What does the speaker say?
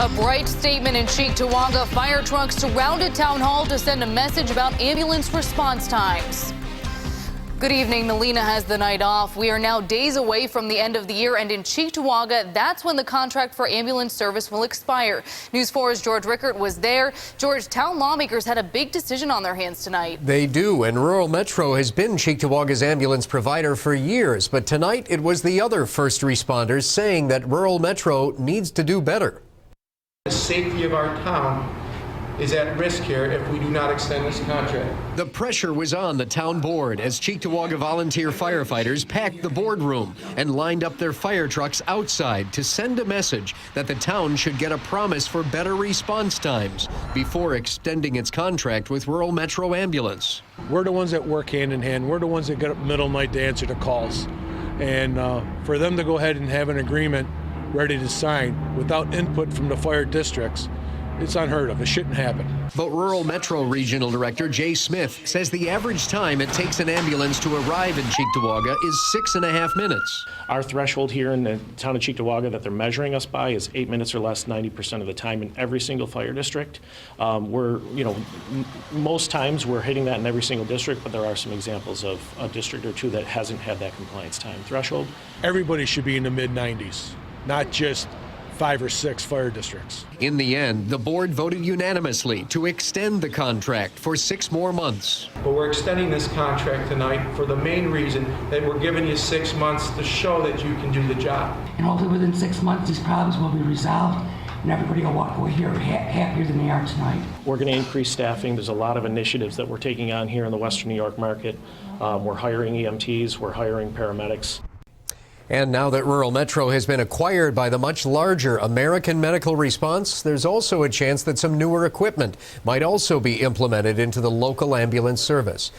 A bright statement in Cheektowaga. Fire trucks surrounded Town Hall to send a message about ambulance response times. Good evening. Melina has the night off. We are now days away from the end of the year, and in Cheektowaga, that's when the contract for ambulance service will expire. News 4's George Rickert was there. George, town lawmakers had a big decision on their hands tonight. They do, and Rural Metro has been Cheektowaga's ambulance provider for years. But tonight it was the other first responders saying that Rural Metro needs to do better. The safety of our town is at risk here if we do not extend this contract. The pressure was on the town board as Cheektowaga volunteer firefighters packed the boardroom and lined up their fire trucks outside to send a message that the town should get a promise for better response times before extending its contract with Rural Metro Ambulance. We're the ones that work hand in hand. We're the ones that get up middle of the night to answer the calls. And for them to go ahead and have an agreement ready to sign without input from the fire districts, it's unheard of. It shouldn't happen. But Rural Metro Regional Director Jay Smith says the average time it takes an ambulance to arrive in Cheektowaga is 6.5 minutes. Our threshold here in the town of Cheektowaga that they're measuring us by is 8 minutes or less 90% of the time in every single fire district. Most times we're hitting that in every single district, but there are some examples of a district or two that hasn't had that compliance time threshold. Everybody should be in the mid-90s, not just 5 or 6 fire districts. In the end, the board voted unanimously to extend the contract for 6 more months. But we're extending this contract tonight for the main reason that we're giving you 6 months to show that you can do the job. And hopefully within 6 months these problems will be resolved and everybody will walk away here happier than they are tonight. We're going to increase staffing. There's a lot of initiatives that we're taking on here in the Western New York market. We're hiring EMTs, we're hiring paramedics. And now that Rural Metro has been acquired by the much larger American Medical Response, there's also a chance that some newer equipment might also be implemented into the local ambulance service.